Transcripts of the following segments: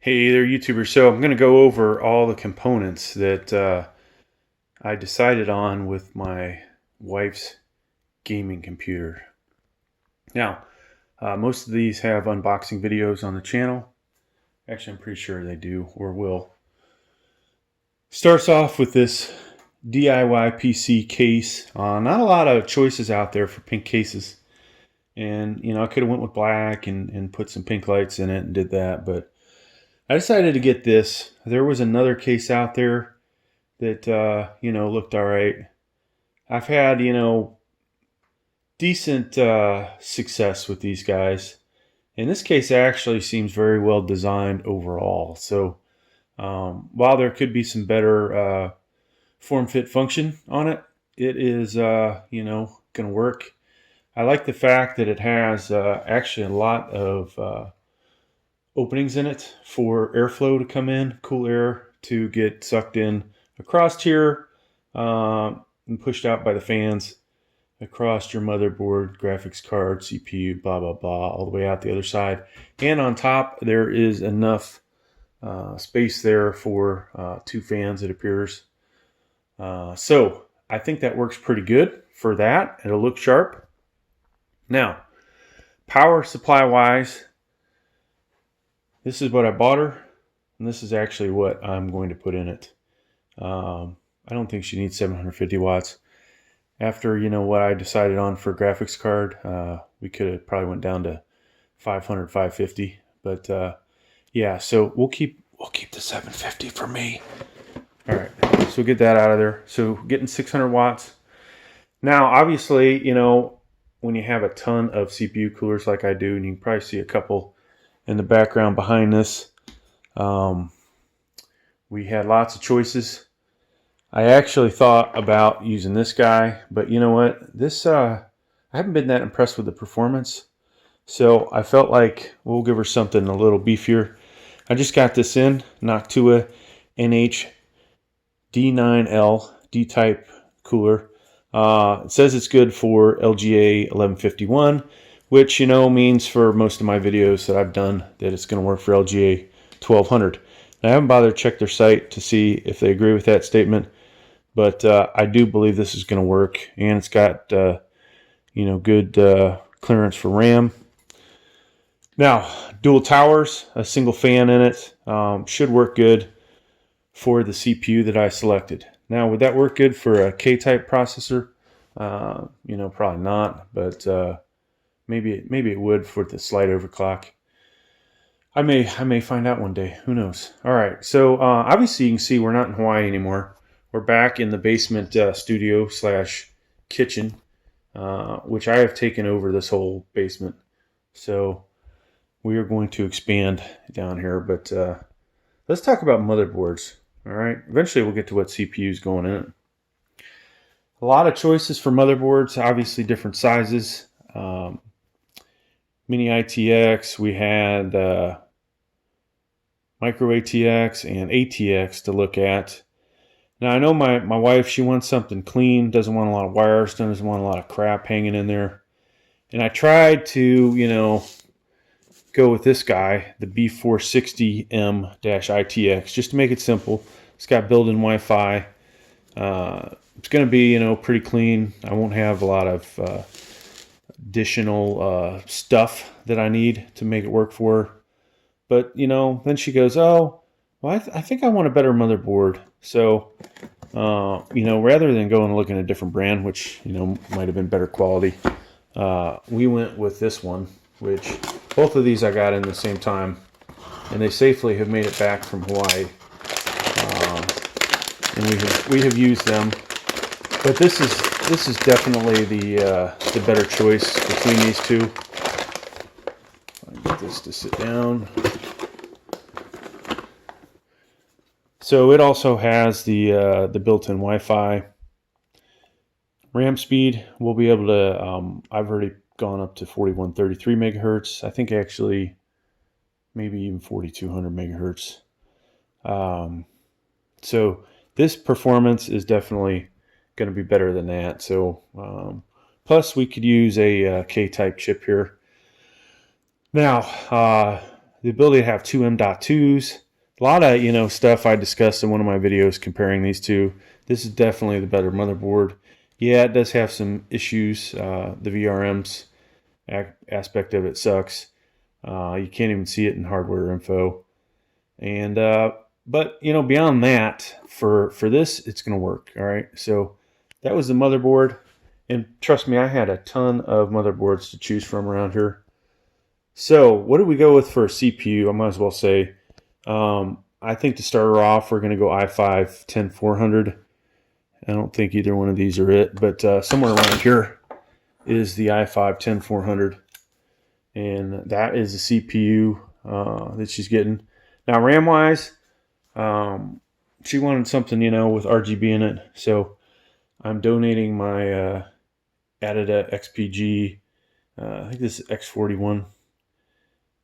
Hey there, YouTubers. So I'm going to go over all the components that I decided on with my wife's gaming computer. Now, most of these have unboxing videos on the channel. Actually, I'm pretty sure they do or will. Starts off with this DIY PC case. Not a lot of choices out there for pink cases. And, I could have went with black and put some pink lights in it and did that, but I decided to get this. There was another case out there that, looked all right. I've had, decent success with these guys. And this case actually seems very well designed overall. So while there could be some better form fit function on it, it is, going to work. I like the fact that it has actually a lot of openings in it for airflow to come in, cool air to get sucked in across here and pushed out by the fans across your motherboard, graphics card, CPU, blah, blah, blah, all the way out the other side. And on top, there is enough space there for two fans, it appears. So I think that works pretty good for that. It'll look sharp. Now, power supply wise, this is what I bought her, and this is actually what I'm going to put in it. I don't think she needs 750 watts. After, what I decided on for graphics card, we could have probably went down to 500, 550. But yeah, so we'll keep the 750 for me. All right, so we'll get that out of there. So getting 600 watts. Now, obviously, when you have a ton of CPU coolers like I do, and you can probably see a couple in the background behind this, we had lots of choices. I actually thought about using this guy, but you know what? This I haven't been that impressed with the performance, so I felt like we'll give her something a little beefier. I just got this in Noctua NH D9L D-type cooler. It says it's good for LGA 1151, which, means for most of my videos that I've done that it's going to work for LGA 1200. Now, I haven't bothered to check their site to see if they agree with that statement, but I do believe this is going to work, and it's got, good clearance for RAM. Now, dual towers, a single fan in it, should work good for the CPU that I selected. Now, would that work good for a K-type processor? Probably not, but maybe it would for the slight overclock. I may find out one day. Who knows? All right. So obviously you can see we're not in Hawaii anymore. We're back in the basement studio / kitchen, which I have taken over this whole basement. So we are going to expand down here. But let's talk about motherboards. All right. Eventually we'll get to what CPU is going in. A lot of choices for motherboards. Obviously different sizes. Mini ITX, we had micro ATX and ATX to look at. Now I know my wife, she wants something clean, doesn't want a lot of wires, doesn't want a lot of crap hanging in there. And I tried to, go with this guy, the B460M-ITX, just to make it simple. It's got built-in Wi-Fi. It's going to be, pretty clean. I won't have a lot of additional stuff that I need to make it work for her. But, then she goes, oh, well, I think I want a better motherboard. So, rather than going and looking at a different brand, which, might have been better quality, we went with this one, which both of these I got in the same time, and they safely have made it back from Hawaii. And we have used them. But this is definitely the better choice between these two. I'll get this to sit down. So it also has the built-in Wi-Fi. RAM speed, we'll be able to, I've already gone up to 4133 megahertz. I think actually maybe even 4200 megahertz. So this performance is definitely going to be better than that. So plus we could use a K-type chip here. Now the ability to have two M.2s. A lot of, stuff I discussed in one of my videos comparing these two. This is definitely the better motherboard. Yeah, it does have some issues. The VRMs aspect of it sucks. You can't even see it in hardware info. And but beyond that, for this, it's going to work. All right. So that was the motherboard, and trust me, I had a ton of motherboards to choose from around here. So what did we go with for a CPU? I might as well say, I think to start her off, we're going to go i5 10400. I don't think either one of these are it, but somewhere around here is the i5 10400, and that is the CPU that she's getting. Now, RAM-wise, she wanted something, with RGB in it, so I'm donating my Adida XPG, I think this is X41,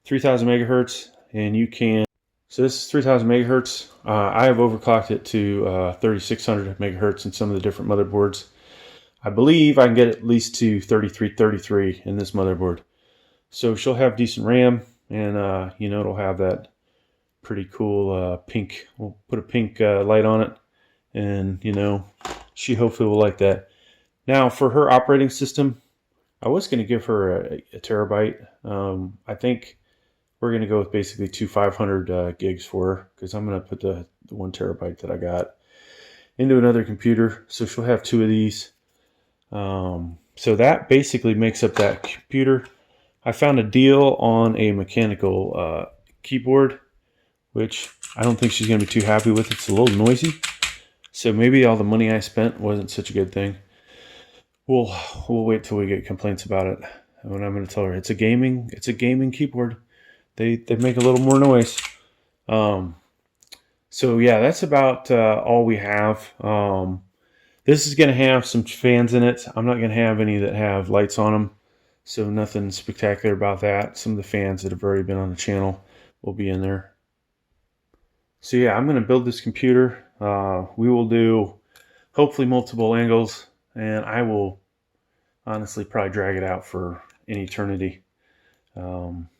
3000 megahertz, and you can. So this is 3000 megahertz. I have overclocked it to 3600 megahertz in some of the different motherboards. I believe I can get at least to 3333 in this motherboard. So she'll have decent RAM, and it'll have that pretty cool pink. We'll put a pink light on it, and she hopefully will like that. Now for her operating system, I was going to give her a terabyte. I think we're going to go with basically two 500 gigs for her, because I'm going to put the 1 terabyte that I got into another computer. So she'll have 2 of these. So that basically makes up that computer. I found a deal on a mechanical keyboard, which I don't think she's going to be too happy with. It's a little noisy. So maybe all the money I spent wasn't such a good thing. We'll wait till we get complaints about it. And I'm going to tell her it's a gaming keyboard. They make a little more noise. So yeah, that's about all we have. This is going to have some fans in it. I'm not going to have any that have lights on them, so nothing spectacular about that. Some of the fans that have already been on the channel will be in there. So yeah, I'm going to build this computer. We will do hopefully multiple angles, and I will honestly probably drag it out for an eternity.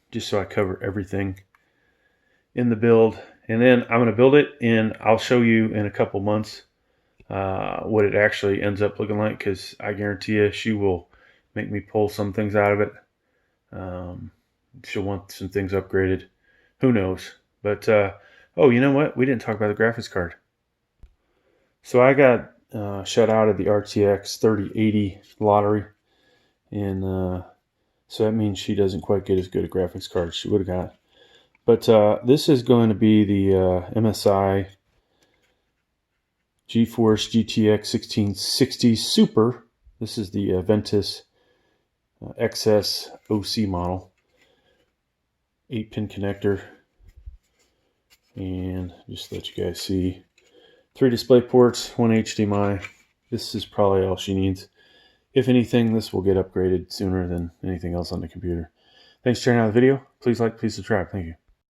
Just so I cover everything in the build. And then I'm going to build it, and I'll show you in a couple months what it actually ends up looking like, because I guarantee you she will make me pull some things out of it. She'll want some things upgraded. Who knows? But, oh, you know what? We didn't talk about the graphics card. So I got shut out of the RTX 3080 lottery, and so that means she doesn't quite get as good a graphics card as she would have got. But this is going to be the MSI GeForce GTX 1660 Super. This is the Ventus XS OC model. 8-pin connector. And just to let you guys see, 3 display ports, 1 HDMI. This is probably all she needs. If anything, this will get upgraded sooner than anything else on the computer. Thanks for checking out the video. Please like, please subscribe. Thank you.